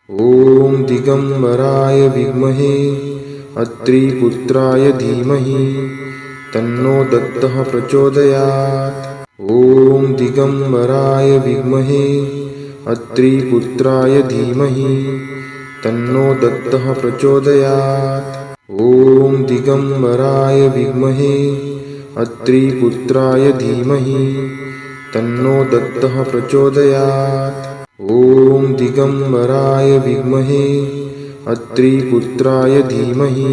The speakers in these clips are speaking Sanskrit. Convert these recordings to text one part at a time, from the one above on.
ॐ दिगम्बराय विद्महे अत्रिपुत्राय धीमहि तन्नो दत्तः प्रचोदयात्। ॐ दिगम्बराय विद्महे अत्रिपुत्राय धीमहि तन्नो दत्तः प्रचोदयात्। ॐ दिगम्बराय विद्महे अत्रिपुत्राय धीमहि तन्नो दत्तः प्रचोदयात्। ॐ दिगम्बराय विद्महे अत्रिपुत्राय धीमहि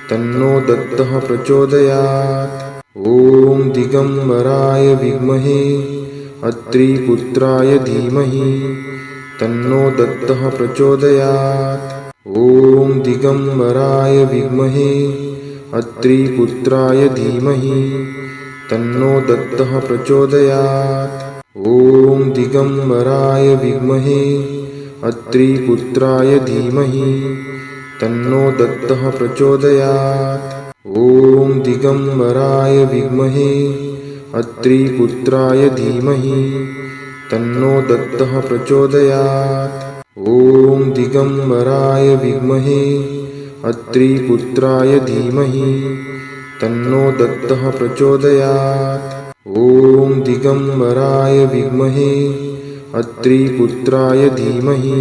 तन्नो दत्तः प्रचोदयात्। ॐ दिगम्बराय विद्महे अत्रिपुत्राय धीमहि तन्नो दत्तः प्रचोदयात्। ॐ दिगम्बराय विद्महे अत्रिपुत्राय धीमहि तन्नो दत्तः प्रचोदयात्। ॐ दिगम्बराय विद्महे अत्रिपुत्राय धीमहि तन्नो दत्तः प्रचोदयात्। ॐ दिगम्बराय विद्महे अत्रिपुत्राय धीमहि तन्नो दत्तः प्रचोदयात्। ॐ दिगम्बराय विद्महे अत्रिपुत्राय धीमहि तन्नो दत्तः प्रचोदयात्। ॐ दिगम्बराय विद्महे अत्रिपुत्राय धीमहि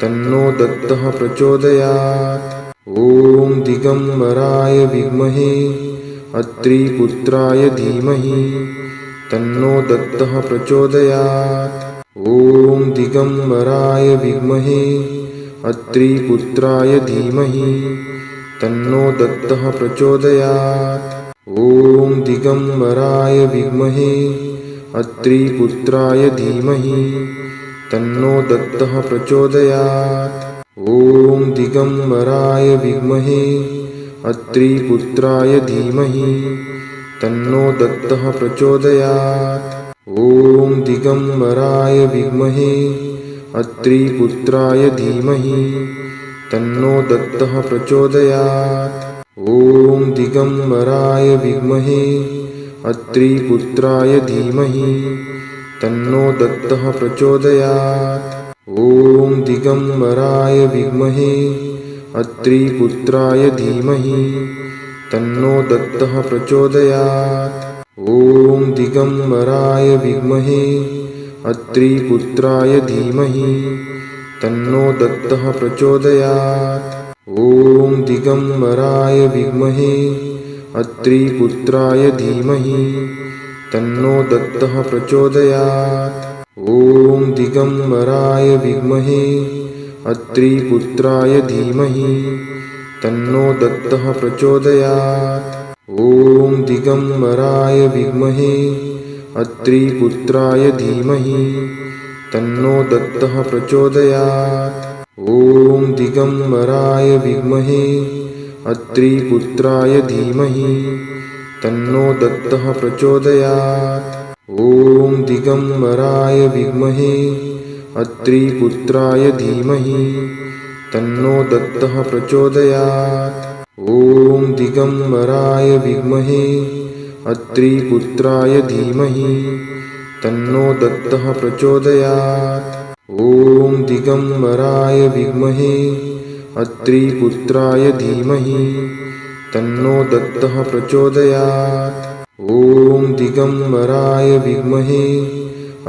तन्नो दत्तः प्रचोदयात्। ॐ दिगम्बराय विद्महे अत्रिपुत्राय धीमहि तन्नो दत्तः प्रचोदयात्। ॐ दिगम्बराय विद्महे अत्रिपुत्राय धीमहि तन्नो दत्तः प्रचोदयात्। ॐ दिगम्बराय विद्महे अत्रिपुत्राय धीमहि तन्नो दत्तः प्रचोदयात्। ॐ दिगम्बराय विद्महे अत्रिपुत्राय धीमहि तन्नो दत्तः प्रचोदयात्। ॐ दिगम्बराय विद्महे अत्रिपुत्राय धीमहि तन्नो दत्तः प्रचोदयात्। ॐ दिगम्बराय विद्महे अत्रिपुत्राय धीमहि तन्नो दत्तः प्रचोदयात्। ॐ दिगम्बराय विद्महे अत्रिपुत्राय धीमहि तन्नो दत्तः प्रचोदयात्। ॐ दिगम्बराय विद्महे अत्रिपुत्राय धीमहि तन्नो दत्तः प्रचोदयात्। ॐ दिगम्बराय विद्महे अत्रिपुत्राय धीमहि तन्नो दत्तः प्रचोदयात्। ॐ दिगम्बराय विद्महे अत्रिपुत्राय धीमहि तन्नो दत्तः प्रचोदयात्। ॐ दिगम्बराय विद्महे अत्रिपुत्राय धीमहि तन्नो दत्तः प्रचोदयात्। ॐ दिगम्बराय विद्महे अत्रिपुत्राय धीमहि तन्नो दत्तः प्रचोदयात्। ॐ दिगम्बराय विद्महे अत्रिपुत्राय धीमहि तन्नो दत्तः प्रचोदयात्। ॐ दिगम्बराय विद्महे अत्रिपुत्राय धीमहि तन्नो दत्तः प्रचोदयात्। ॐ दिगम्बराय विद्महे अत्रिपुत्राय धीमहि तन्नो दत्तः प्रचोदयात्। ॐ दिगम्बराय विद्महे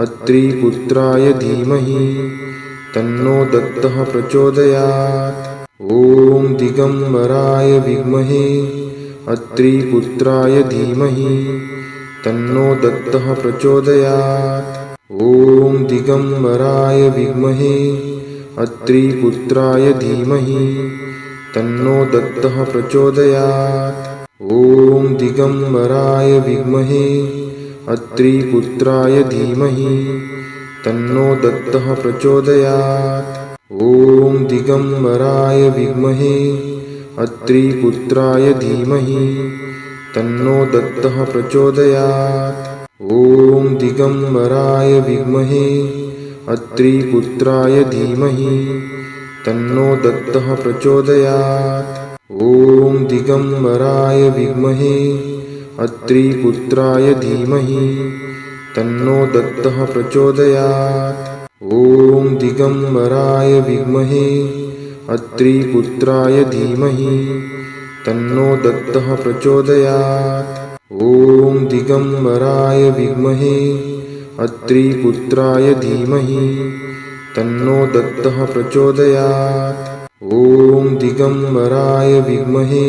अत्रिपुत्राय धीमहि तन्नो दत्तः प्रचोदयात्। ॐ दिगम्बराय विद्महे अत्रिपुत्राय धीमहि तन्नो दत्तः प्रचोदयात्। ॐ दिगम्बराय विद्महे अत्रिपुत्राय धीमहि तन्नो दत्तः प्रचोदयात्। ॐ दिगम्बराय विद्महे अत्रिपुत्राय धीमहि तन्नो दत्तः प्रचोदयात्। ॐ दिगम्बराय विद्महे अत्रिपुत्राय धीमहि तन्नो दत्तः प्रचोदयात्। ॐ दिगम्बराय विद्महे अत्रिपुत्राय धीमहि तन्नो दत्तः प्रचोदयात्। ॐ दिगम्बराय विद्महे अत्रिपुत्राय धीमहि तन्नो दत्तः प्रचोदयात्। ॐ दिगम्बराय विद्महे अत्रिपुत्राय धीमहि तन्नो दत्तः प्रचोदयात्। ॐ दिगम्बराय विद्महे अत्रिपुत्राय धीमहि तन्नो दत्तः प्रचोदयात्। ॐ दिगम्बराय विद्महे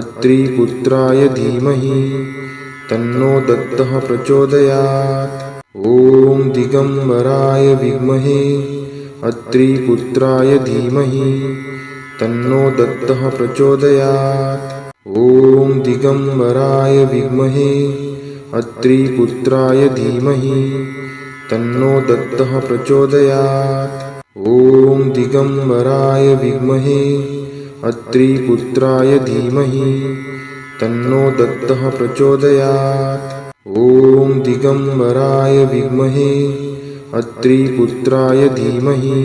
अत्रिपुत्राय धीमहि तन्नो दत्तः प्रचोदयात्। ॐ दिगम्बराय विद्महे अत्रिपुत्राय धीमहि तन्नो दत्तः प्रचोदयात्। ॐ दिगम्बराय विद्महे अत्रिपुत्राय धीमहि तन्नो दत्तः प्रचोदयात्। ॐ दिगम्बराय विद्महे अत्रिपुत्राय धीमहि तन्नो दत्तः प्रचोदयात्। ॐ दिगम्बराय विद्महे अत्रिपुत्राय धीमहि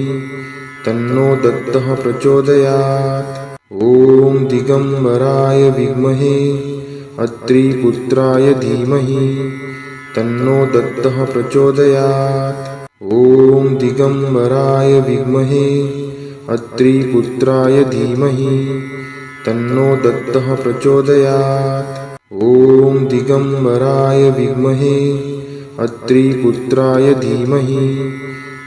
तन्नो दत्तः प्रचोदयात्। ॐ दिगम्बराय विद्महे अत्रिपुत्राय धीमहि तन्नो दत्तः प्रचोदयात्। ॐ दिगम्बराय विद्महे अत्रिपुत्राय धीमहि तन्नो दत्तः प्रचोदयात्। ॐ दिगम्बराय विद्महे अत्रिपुत्राय धीमहि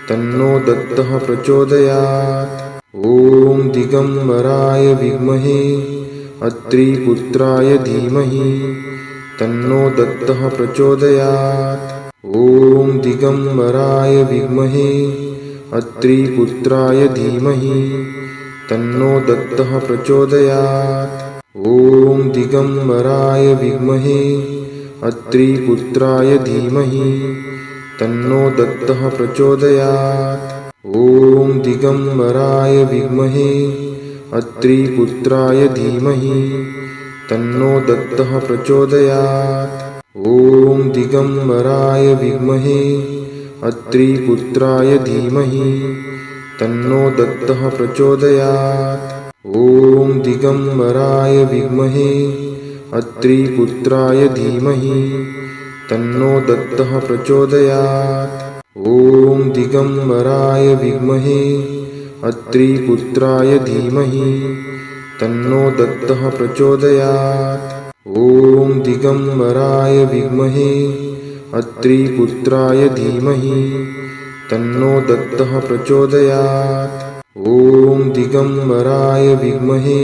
तन्नो दत्तः प्रचोदयात्। ॐ दिगम्बराय विद्महे अत्रिपुत्राय धीमहि तन्नो दत्तः प्रचोदयात्। ॐ दिगम्बराय विद्महे अत्रिपुत्राय धीमहि तन्नो दत्तः प्रचोदयात्। ॐ दिगम्बराय विद्महे अत्रिपुत्राय धीमहि तन्नो दत्तः प्रचोदयात्। ॐ दिगम्बराय विद्महे अत्रिपुत्राय धीमहि तन्नो दत्तः प्रचोदयात्। ॐ दिगम्बराय विद्महे अत्रिपुत्राय धीमहि तन्नो दत्तः प्रचोदयात्। ॐ दिगम्बराय विद्महे अत्रिपुत्राय धीमहि तन्नो दत्तः प्रचोदयात्। ॐ दिगम्बराय विद्महे अत्रिपुत्राय धीमहि तन्नो दत्तः प्रचोदयात्। ॐ दिगम्बराय विद्महे अत्रिपुत्राय धीमहि तन्नो दत्तः प्रचोदयात्। ॐ दिगम्बराय विद्महे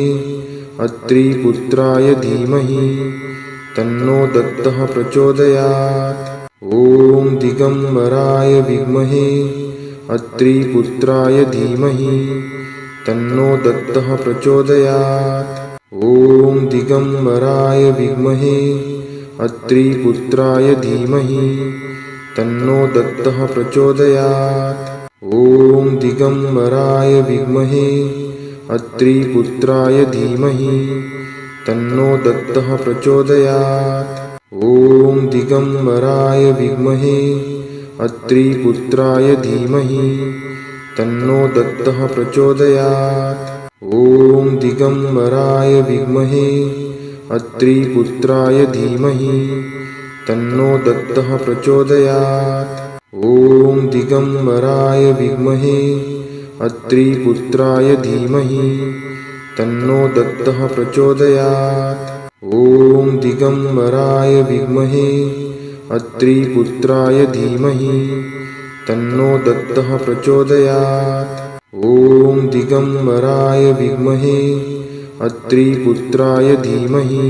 अत्रिपुत्राय धीमहि तन्नो दत्तः प्रचोदयात्। ॐ दिगम्बराय विद्महे अत्रिपुत्राय धीमहि तन्नो दत्तः प्रचोदयात्। ॐ दिगम्बराय विद्महे अत्रिपुत्राय धीमहि तन्नो दत्तः प्रचोदयात्। ॐ दिगम्बराय विद्महे अत्रिपुत्राय धीमहि तन्नो दत्तः प्रचोदयात्। ॐ दिगम्बराय विद्महे अत्रिपुत्राय धीमहि तन्नो दत्तः प्रचोदयात्। ॐ दिगम्बराय विद्महे अत्रिपुत्राय धीमहि तन्नो दत्तः प्रचोदयात्। ॐ दिगम्बराय विद्महे अत्रिपुत्राय धीमहि तन्नो दत्तः प्रचोदयात्। ॐ दिगम्बराय विद्महे अत्रिपुत्राय धीमहि तन्नो दत्तः प्रचोदयात्। ॐ दिगम्बराय विद्महे अत्रिपुत्राय धीमहि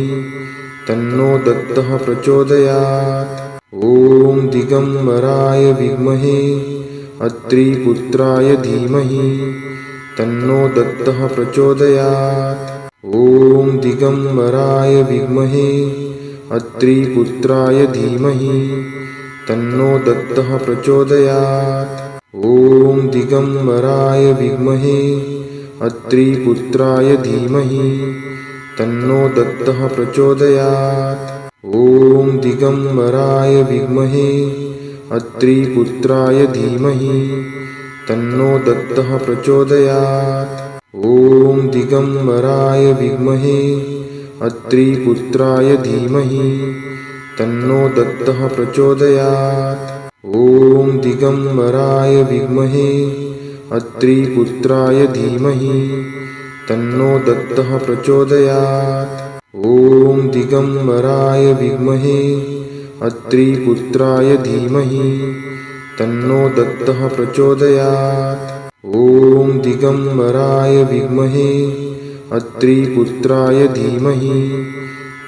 तन्नो दत्तः प्रचोदयात्। ॐ दिगम्बराय विद्महे अत्रिपुत्राय धीमहि तन्नो दत्तः प्रचोदयात्। ॐ दिगम्बराय विद्महे अत्रिपुत्राय धीमहि तन्नो दत्तः प्रचोदयात्। ॐ दिगम्बराय विद्महे अत्रिपुत्राय धीमहि तन्नो दत्तः प्रचोदयात्। ॐ दिगम्बराय विद्महे अत्रिपुत्राय धीमहि तन्नो दत्तः प्रचोदयात्। ॐ दिगम्बराय विद्महे अत्रिपुत्राय धीमहि तन्नो दत्तः प्रचोदयात्। ॐ दिगम्बराय विद्महे अत्रिपुत्राय धीमहि तन्नो दत्तः प्रचोदयात्। ॐ दिगम्बराय विद्महे अत्रिपुत्राय धीमहि तन्नो दत्तः प्रचोदयात्। ॐ दिगम्बराय विद्महे अत्रिपुत्राय धीमहि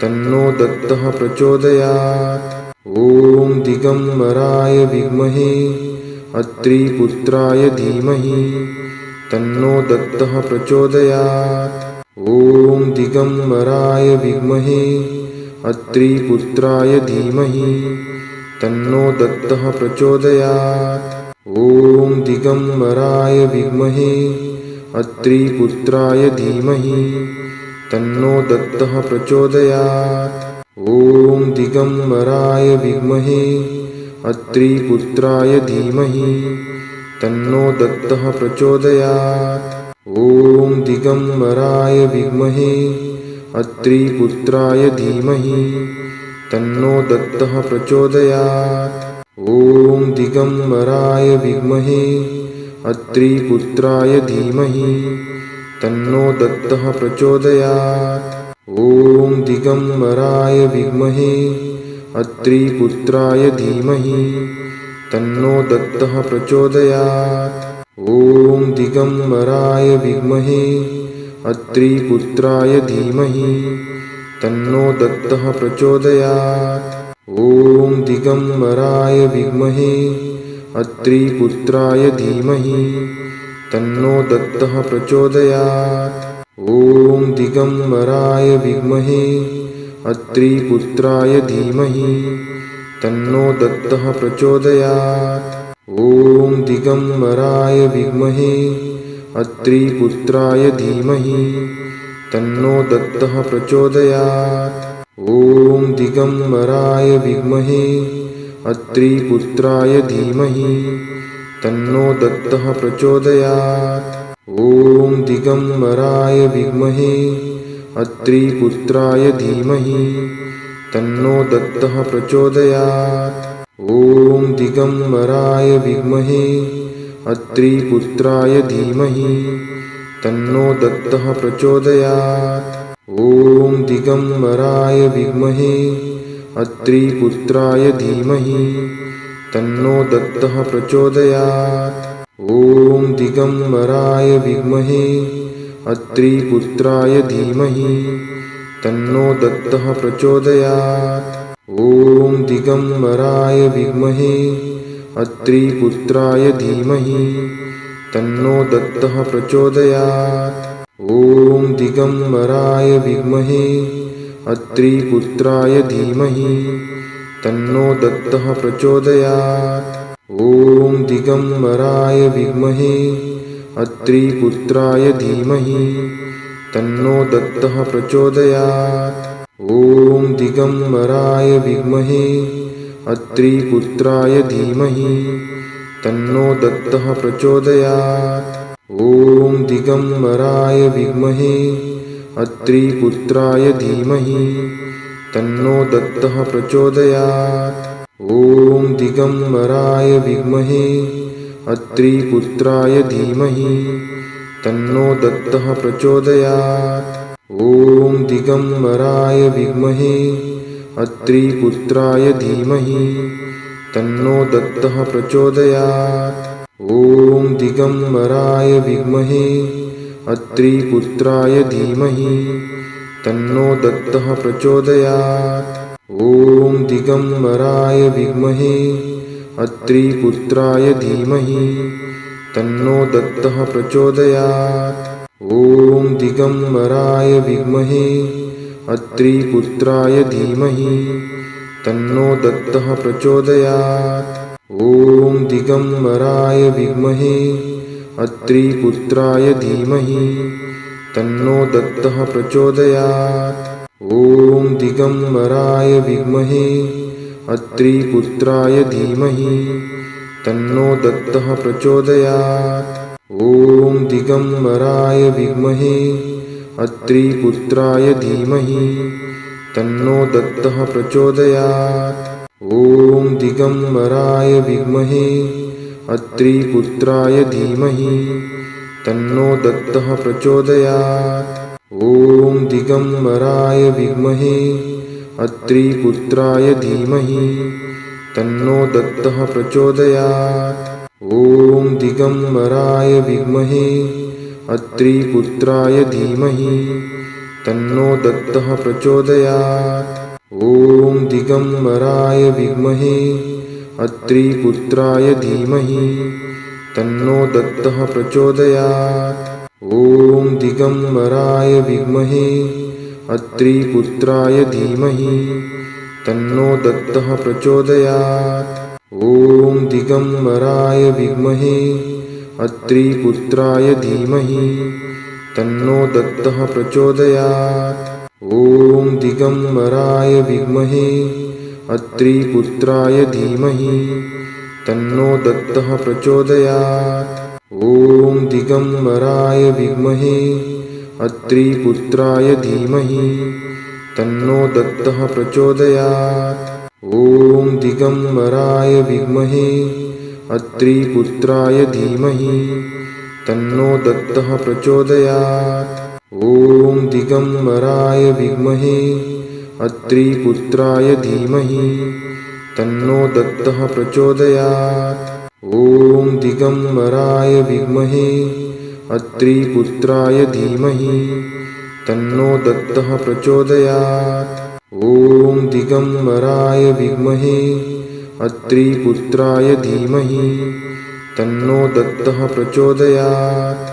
तन्नो दत्तः प्रचोदयात्। ॐ दिगम्बराय विद्महे अत्रिपुत्राय धीमहि तन्नो दत्तः प्रचोदयात्। ॐ दिगम्बराय विद्महे अत्रिपुत्राय धीमहि तन्नो दत्तः प्रचोदयात्। ॐ दिगम्बराय विद्महे अत्रिपुत्राय धीमहि तन्नो दत्तः प्रचोदयात्। ॐ दिगम्बराय विद्महे अत्रिपुत्राय धीमहि तन्नो दत्तः प्रचोदयात्। ॐ दिगम्बराय विद्महे अत्रिपुत्राय धीमहि तन्नो दत्तः प्रचोदयात्। ॐ दिगम्बराय विद्महे अत्रिपुत्राय धीमहि तन्नो दत्तः प्रचोदयात्। ॐ दिगम्बराय विद्महे अत्रिपुत्राय धीमहि तन्नो दत्तः प्रचोदयात्। ॐ दिगम्बराय विद्महे अत्रिपुत्राय धीमहि तन्नो दत्तः प्रचोदयात्। ॐ दिगम्बराय विद्महे अत्रिपुत्राय धीमहि तन्नो दत्तः प्रचोदयात्। ॐ दिगम्बराय विद्महे अत्रिपुत्राय धीमहि तन्नो दत्तः प्रचोदयात्। ॐ दिगम्बराय विद्महे अत्रिपुत्राय धीमहि तन्नो दत्तः प्रचोदयात्। ॐ दिगम्बराय विद्महे अत्रिपुत्राय धीमहि तन्नो दत्तः प्रचोदयात्। ॐ दिगम्बराय विद्महे अत्रिपुत्राय धीमहि तन्नो दत्तः प्रचोदयात्। ॐ दिगम्बराय विद्महे अत्रिपुत्राय धीमहि तन्नो दत्तः प्रचोदयात्। ॐ दिगम्बराय विद्महे अत्रिपुत्राय धीमहि तन्नो दत्तः प्रचोदयात्। ॐ दिगम्बराय विद्महे अत्रिपुत्राय धीमहि तन्नो दत्तः प्रचोदयात्। ॐ दिगम्बराय विद्महे अत्रिपुत्राय धीमहि तन्नो दत्तः प्रचोदयात्। ॐ दिगम्बराय विद्महे अत्रिपुत्राय धीमहि तन्नो दत्तः प्रचोदयात्। ॐ दिगम्बराय विद्महे अत्रिपुत्राय धीमहि तन्नो दत्तः प्रचोदयात्। ॐ दिगम्बराय विद्महे अत्रिपुत्राय धीमहि तन्नो दत्तः प्रचोदयात्। ॐ दिगम्बराय विद्महे अत्रिपुत्राय धीमहि तन्नो दत्तः प्रचोदयात्। ॐ दिगम्बराय विद्महे अत्रिपुत्राय धीमहि तन्नो दत्तः प्रचोदयात्। ॐ दिगम्बराय विद्महे अत्रिपुत्राय धीमहि तन्नो दत्तः प्रचोदयात्। ॐ दिगम्बराय विद्महे अत्रिपुत्राय धीमहि तन्नो दत्तः प्रचोदयात्। ॐ दिगम्बराय विद्महे अत्रिपुत्राय धीमहि तन्नो दत्तः प्रचोदयात्। ॐ दिगम्बराय विद्महे अत्रिपुत्राय धीमहि तन्नो दत्तः प्रचोदयात्। ॐ दिगम्बराय विद्महे अत्रिपुत्राय धीमहि तन्नो दत्तः प्रचोदयात्। ॐ दिगम्बराय विद्महे अत्रिपुत्राय धीमहि तन्नो दत्तः प्रचोदयात्। ॐ दिगम्बराय विद्महे अत्रिपुत्राय धीमहि तन्नो दत्तः प्रचोदयात्। ॐ दिगम्बराय विद्महे अत्रिपुत्राय धीमहि तन्नो दत्तः प्रचोदयात्। ॐ दिगम्बराय विद्महे अत्रिपुत्राय धीमहि तन्नो दत्तः प्रचोदयात्। ॐ दिगम्बराय विद्महे अत्रिपुत्राय धीमहि तन्नो दत्तः प्रचोदयात्। ॐ दिगम्बराय विद्महे अत्रिपुत्राय धीमहि तन्नो दत्तः प्रचोदयात्। ॐ दिगम्बराय विद्महे अत्रिपुत्राय धीमहि तन्नो दत्तः प्रचोदयात्। ॐ दिगम्बराय विद्महे अत्रिपुत्राय धीमहि तन्नो दत्तः प्रचोदयात्। ॐ दिगम्बराय विद्महे अत्रिपुत्राय धीमहि तन्नो दत्तः प्रचोदयात्। ॐ दिगम्बराय विद्महे अत्रिपुत्राय धीमहि तन्नो दत्तः प्रचोदयात्। ॐ दिगम्बराय विद्महे अत्रिपुत्राय धीमहि तन्नो दत्तः प्रचोदयात्। ॐ दिगम्बराय विद्महे अत्रिपुत्राय धीमहि तन्नो दत्तः प्रचोदयात्। ॐ दिगम्बराय विद्महे अत्रिपुत्राय धीमहि तन्नो दत्तः प्रचोदयात्। ॐ दिगम्बराय विद्महे अत्रिपुत्राय धीमहि तन्नो दत्तः प्रचोदयात्। ॐ दिगम्बराय विद्महे अत्रिपुत्राय धीमहि तन्नो दत्तः प्रचोदयात्। ॐ दिगम्बराय विद्महे अत्रिपुत्राय धीमहि तन्नो दत्तः प्रचोदयात्। ॐ दिगम्बराय विद्महे अत्रिपुत्राय धीमहि तन्नो दत्तः प्रचोदयात्।